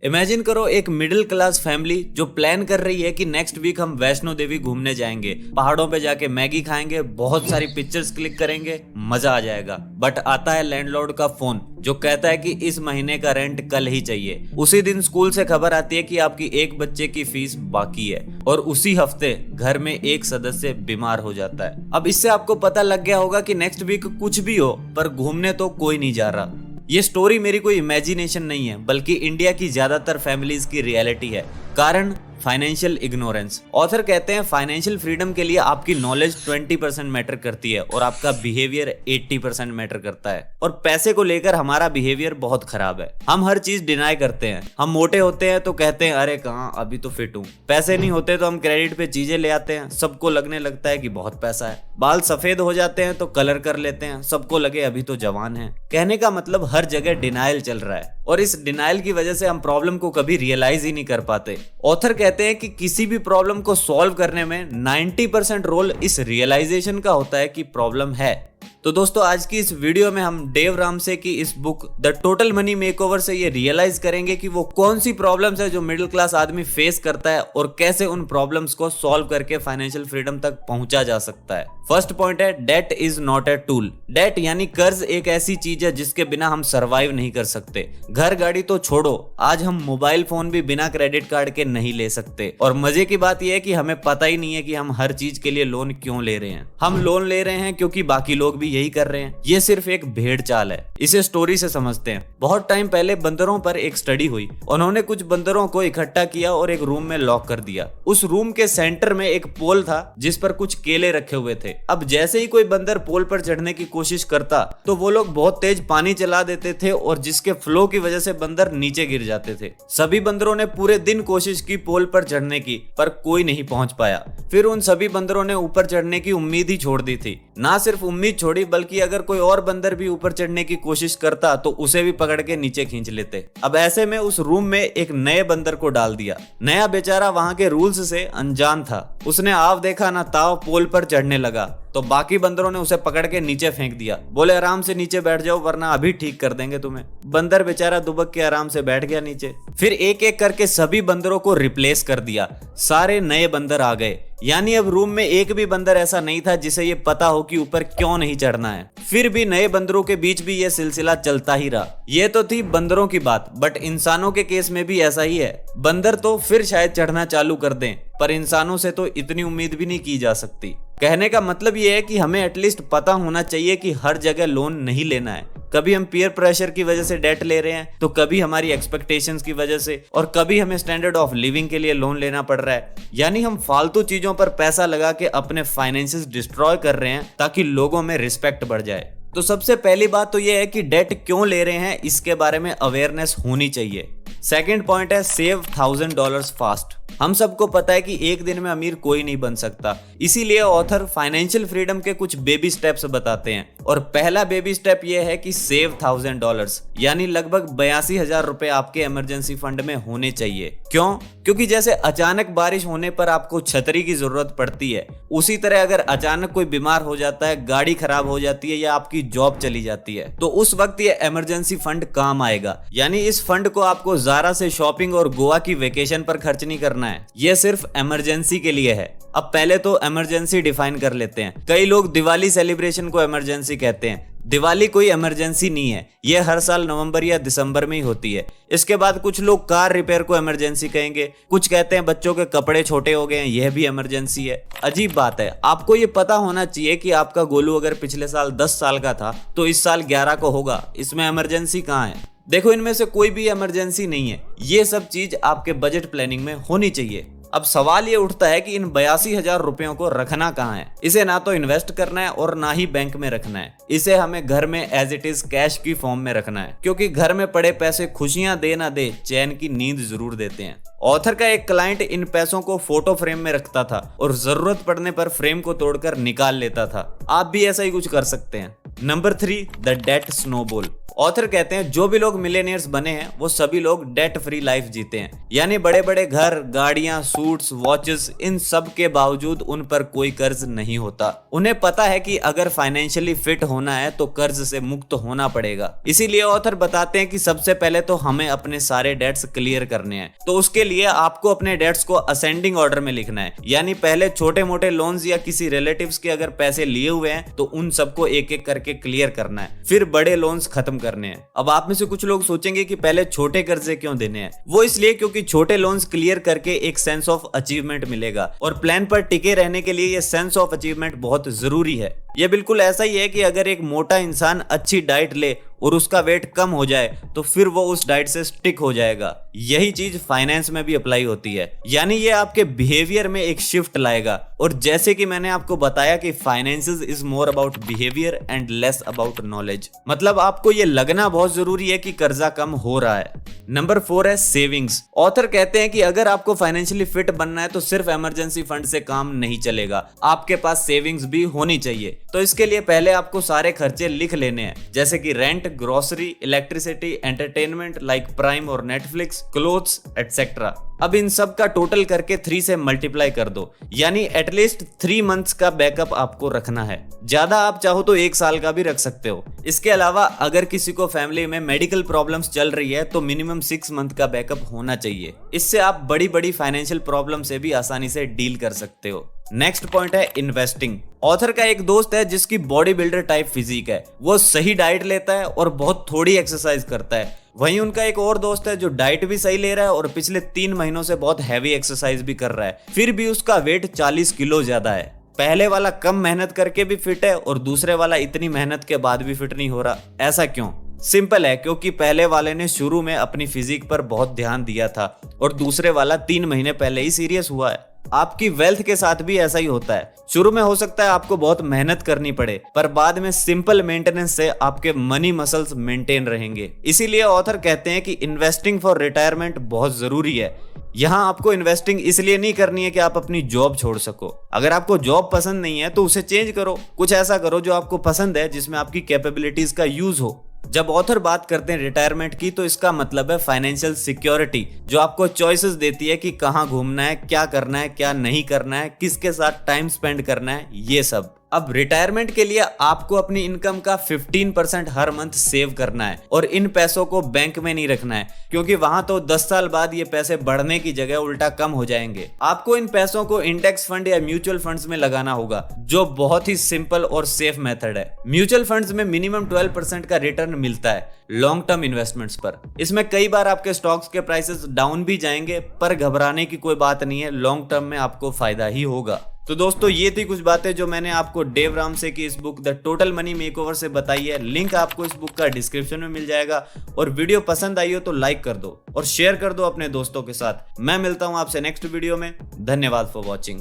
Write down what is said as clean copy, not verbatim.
Imagine करो एक middle class family जो प्लान कर रही है कि नेक्स्ट वीक हम वैष्णो देवी घूमने जाएंगे, पहाड़ों पे जाके मैगी खाएंगे, बहुत सारी पिक्चर्स क्लिक करेंगे, मजा आ जाएगा। बट आता है लैंडलॉर्ड का फोन जो कहता है कि इस महीने का रेंट कल ही चाहिए। उसी दिन स्कूल से खबर आती है कि आपकी एक बच्चे की फीस बाकी है और उसी हफ्ते घर में एक सदस्य बीमार हो जाता है। अब इससे आपको पता लग गया होगा कि नेक्स्ट वीक कुछ भी हो पर घूमने तो कोई नहीं जा रहा। ये स्टोरी मेरी कोई इमेजिनेशन नहीं है बल्कि इंडिया की ज्यादातर फैमिलीज की रियलिटी है। कारण फाइनेंशियल इग्नोरेंस। ऑथर कहते हैं फाइनेंशियल फ्रीडम के लिए आपकी नॉलेज 20% मैटर करती है और आपका बिहेवियर 80% मैटर करता है। और पैसे को लेकर हमारा बिहेवियर बहुत खराब है। हम हर चीज डिनाई करते हैं। हम मोटे होते हैं तो कहते हैं अरे कहाँ, अभी तो फिट हूँ। पैसे नहीं होते तो हम क्रेडिट पे चीजें ले आते हैं, सबको लगने लगता है कि बहुत पैसा है। बाल सफेद हो जाते हैं तो कलर कर लेते हैं, सबको लगे अभी तो जवान है। कहने का मतलब हर जगह डिनाइल चल रहा है और इस डिनाइल की वजह से हम प्रॉब्लम को कभी रियलाइज ही नहीं कर पाते। ऑथर कहते हैं कि किसी भी प्रॉब्लम को सॉल्व करने में 90% रोल इस रियलाइजेशन का होता है कि प्रॉब्लम है। तो दोस्तों आज की इस वीडियो में हम डेव रामसे की इस book the total money makeover से ये रियलाइज करेंगे कि वो कौन सी प्रॉब्लम्स है जो मिडिल क्लास आदमी फेस करता है और कैसे उन प्रॉब्लम्स को सॉल्व करके फाइनेंशियल फ्रीडम तक पहुंचा जा सकता है। फर्स्ट पॉइंट है debt is not a tool. Debt यानी कर्ज एक ऐसी चीज है जिसके बिना हम सरवाइव नहीं कर सकते। घर गाड़ी तो छोड़ो, आज हम मोबाइल फोन भी बिना क्रेडिट कार्ड के नहीं ले सकते। और मजे की बात यह है कि हमें पता ही नहीं है कि हम हर चीज के लिए लोन क्यों ले रहे हैं। हम लोन ले रहे हैं क्योंकि बाकी लोग भी यही कर रहे हैं। ये सिर्फ एक भेड़ चाल है। इसे स्टोरी से समझते हैं। बहुत टाइम पहले बंदरों पर एक स्टडी हुई। उन्होंने कुछ बंदरों को इकट्ठा किया और एक रूम में लॉक कर दिया। उस रूम के सेंटर में एक पोल था जिस पर कुछ केले रखे हुए थे। अब जैसे ही कोई बंदर पोल पर चढ़ने की कोशिश करता तो वो लोग बहुत तेज पानी चला देते थे और जिसके फ्लो की वजह से बंदर नीचे गिर जाते थे। सभी बंदरों ने पूरे दिन कोशिश की पोल पर चढ़ने की पर कोई नहीं पहुंच पाया। फिर उन सभी बंदरों ने ऊपर चढ़ने की उम्मीद ही छोड़ दी थी। ना सिर्फ उम्मीद छोड़ी बल्कि अगर कोई और बंदर भी ऊपर चढ़ने की कोशिश करता तो उसे भी पकड़ के नीचे खींच लेते। अब ऐसे में उस रूम में एक नए बंदर को डाल दिया। नया बेचारा वहां के रूल्स से अनजान था। उसने आव देखा ना ताव पोल पर चढ़ने लगा तो बाकी बंदरों ने उसे पकड़ के नीचे फेंक दिया। बोले आराम से नीचे बैठ जाओ वरना अभी ठीक कर देंगे तुम्हें। बंदर बेचारा दुबक के आराम से बैठ गया नीचे। फिर एक एक करके सभी बंदरों को रिप्लेस कर दिया। सारे नए बंदर आ गए। यानी अब रूम में एक भी बंदर ऐसा नहीं था जिसे ये पता हो कि ऊपर क्यों नहीं चढ़ना है। फिर भी नए बंदरों के बीच भी ये सिलसिला चलता ही रहा। ये तो थी बंदरों की बात, बट इंसानों के केस में भी ऐसा ही है। बंदर तो फिर शायद चढ़ना चालू कर दें पर इंसानों से तो इतनी उम्मीद भी नहीं की जा सकती। कहने का मतलब ये है कि हमें एटलीस्ट पता होना चाहिए कि हर जगह लोन नहीं लेना है। कभी हम पीयर प्रेशर की वजह से डेट ले रहे हैं तो कभी हमारी एक्सपेक्टेशंस की वजह से और कभी हमें स्टैंडर्ड ऑफ लिविंग के लिए लोन लेना पड़ रहा है। यानी हम फालतू चीजों पर पैसा लगा के अपने फाइनेंसेस डिस्ट्रॉय कर रहे हैं ताकि लोगों में रिस्पेक्ट बढ़ जाए। तो सबसे पहली बात तो यह है कि डेट क्यों ले रहे हैं इसके बारे में अवेयरनेस होनी चाहिए। सेकंड पॉइंट है सेव $1000 फास्ट। हम सबको पता है कि एक दिन में अमीर कोई नहीं बन सकता, इसीलिए ऑथर फाइनेंशियल फ्रीडम के कुछ बेबी स्टेप्स बताते हैं। और पहला बेबी स्टेप यह है कि सेव $1000 यानी लगभग 82,000 रुपए आपके इमरजेंसी फंड में होने चाहिए। क्यों? क्योंकि जैसे अचानक बारिश होने पर आपको छतरी की जरूरत पड़ती है, उसी तरह अगर अचानक कोई बीमार हो जाता है, गाड़ी खराब हो जाती है या आपकी जॉब चली जाती है तो उस वक्त ये इमरजेंसी फंड काम आएगा। यानी इस फंड को आपको ज़ारा से शॉपिंग और गोवा की वेकेशन पर खर्च नहीं करना है। ये सिर्फ इमरजेंसी के लिए है। अब पहले तो इमरजेंसी डिफाइन कर लेते हैं। कई लोग दिवाली सेलिब्रेशन को इमरजेंसी कहते हैं। दिवाली कोई इमरजेंसी नहीं है, ये हर साल नवंबर या दिसंबर में ही होती है। इसके बाद कुछ लोग कार रिपेयर को इमरजेंसी कहेंगे, कुछ कहते हैं बच्चों के कपड़े छोटे हो गए हैं, यह भी इमरजेंसी है। अजीब बात है, आपको ये पता होना चाहिए कि आपका गोलू अगर पिछले साल 10 साल का था तो इस साल 11 को होगा। इसमें इमरजेंसी कहाँ है? देखो इनमें से कोई भी इमरजेंसी नहीं है। ये सब चीज आपके बजट प्लानिंग में होनी चाहिए। अब सवाल ये उठता है कि इन 82,000 रुपयों को रखना कहाँ है। इसे ना तो इन्वेस्ट करना है और ना ही बैंक में रखना है। इसे हमें घर में एज इट इज कैश की फॉर्म में रखना है, क्योंकि घर में पड़े पैसे खुशियां दे ना दे चैन की नींद जरूर देते हैं। ऑथर का एक क्लाइंट इन पैसों को फोटो फ्रेम में रखता था और जरूरत पड़ने पर फ्रेम को तोड़कर निकाल लेता था। आप भी ऐसा ही कुछ कर सकते हैं। Number 3, the debt snowball. Author कहते हैं जो भी लोग मिलेनियर्स बने हैं वो सभी लोग डेट फ्री लाइफ जीते हैं, यानी बड़े बड़े घर, गाड़ियां, सूट्स, वॉचेस, इन सब के बावजूद उन पर कोई कर्ज नहीं होता। उन्हें पता है कि अगर फाइनेंशियली फिट होना है तो कर्ज से मुक्त होना पड़ेगा। इसीलिए ऑथर बताते हैं कि सबसे पहले तो हमें अपने सारे डेट्स क्लियर करने हैं। तो उसके लिए आपको अपने डेट्स को असेंडिंग ऑर्डर में लिखना है, यानी पहले छोटे मोटे लोन्स या किसी रिलेटिव्स के अगर पैसे लिए हुए हैं तो उन सबको एक एक करके क्लियर करना है, फिर बड़े लोन्स खत्म करने हैं। अब आप में से कुछ लोग सोचेंगे कि पहले छोटे कर्जे क्यों देने हैं। वो इसलिए क्योंकि छोटे लोन्स क्लियर करके एक सेंस ऑफ अचीवमेंट मिलेगा और प्लान पर टिके रहने के लिए ये सेंस ऑफ अचीवमेंट बहुत जरूरी है। ये बिल्कुल ऐसा ही है कि अगर एक मोटा इंसान अच्छी डाइट ले और उसका वेट कम हो जाए तो फिर वो उस डाइट से स्टिक हो जाएगा। यही चीज फाइनेंस में भी अप्लाई होती है, यानी ये आपके बिहेवियर में एक शिफ्ट लाएगा। और जैसे कि मैंने आपको बताया कि finances is more about behaviour and less about knowledge, मतलब आपको ये लगना बहुत जरूरी है कि कर्जा कम हो रहा है। नंबर 4 है सेविंग्स। ऑथर कहते हैं कि अगर आपको फाइनेंशियली फिट बनना है तो सिर्फ इमरजेंसी फंड से काम नहीं चलेगा, आपके पास सेविंग्स भी होनी चाहिए। तो इसके लिए पहले आपको सारे खर्चे लिख लेने हैं, जैसे कि rent, grocery, electricity, entertainment like prime और नेटफ्लिक्स, क्लोथ्स एटसेट्रा। अब इन सब का टोटल करके 3 से मल्टीप्लाई कर दो, यानी एटलीस्ट 3 मंथ्स का बैकअप आपको रखना है। ज्यादा आप चाहो तो 1 साल का भी रख सकते हो। इसके अलावा अगर किसी को फैमिली में मेडिकल प्रॉब्लम्स चल रही है तो मिनिमम 6 मंथ का बैकअप होना चाहिए। इससे आप बड़ी बड़ी फाइनेंशियल प्रॉब्लम से भी आसानी से डील कर सकते हो। नेक्स्ट पॉइंट है इन्वेस्टिंग। ऑथर का एक दोस्त है जिसकी बॉडी बिल्डर टाइप फिजिक है, वो सही डाइट लेता है और बहुत थोड़ी एक्सरसाइज करता है। वहीं उनका एक और दोस्त है जो डाइट भी सही ले रहा है और पिछले 3 महीनों से बहुत हैवी एक्सरसाइज भी कर रहा है, फिर भी उसका वेट 40 किलो ज्यादा है। पहले वाला कम मेहनत करके भी फिट है और दूसरे वाला इतनी मेहनत के बाद भी फिट नहीं हो रहा। ऐसा क्यों? सिंपल है, क्योंकि पहले वाले ने शुरू में अपनी फिजिक पर बहुत ध्यान दिया था और दूसरे वाला 3 महीने पहले ही सीरियस हुआ है। आपकी वेल्थ के साथ भी ऐसा ही होता है। शुरू में हो सकता है आपको बहुत मेहनत करनी पड़े, पर बाद में सिंपल मेंटेनेंस से आपके मनी मसल्स मेंटेन रहेंगे। इसीलिए ऑथर कहते हैं कि इन्वेस्टिंग फॉर रिटायरमेंट बहुत जरूरी है। यहाँ आपको इन्वेस्टिंग इसलिए नहीं करनी है कि आप अपनी जॉब छोड़ सको। अगर आपको जॉब पसंद नहीं है तो उसे चेंज करो, कुछ ऐसा करो जो आपको पसंद है, जिसमें आपकी कैपेबिलिटीज का यूज हो। जब ऑथर बात करते हैं रिटायरमेंट की तो इसका मतलब है फाइनेंशियल सिक्योरिटी, जो आपको चॉइसेस देती है कि कहाँ घूमना है, क्या करना है, क्या नहीं करना है, किसके साथ टाइम स्पेंड करना है, ये सब। अब रिटायरमेंट के लिए आपको अपनी इनकम का 15% हर मंथ सेव करना है और इन पैसों को बैंक में नहीं रखना है, क्योंकि वहां तो 10 साल बाद ये पैसे बढ़ने की जगह उल्टा कम हो जाएंगे। आपको इन पैसों को इंडेक्स फंड या म्यूचुअल फंड्स में लगाना होगा, जो बहुत ही सिंपल और सेफ मेथड है। म्यूचुअल फंड्स में मिनिमम 12% का रिटर्न मिलता है लॉन्ग टर्म इन्वेस्टमेंट्स पर। इसमें कई बार आपके स्टॉक्स के प्राइसेस डाउन भी जाएंगे, पर घबराने की कोई बात नहीं है, लॉन्ग टर्म में आपको फायदा ही होगा। तो दोस्तों ये थी कुछ बातें जो मैंने आपको डेव रामसे की इस book the total money makeover से बताई है। लिंक आपको इस बुक का डिस्क्रिप्शन में मिल जाएगा। और वीडियो पसंद आई हो तो लाइक कर दो और शेयर कर दो अपने दोस्तों के साथ। मैं मिलता हूं आपसे नेक्स्ट वीडियो में। धन्यवाद फॉर वॉचिंग।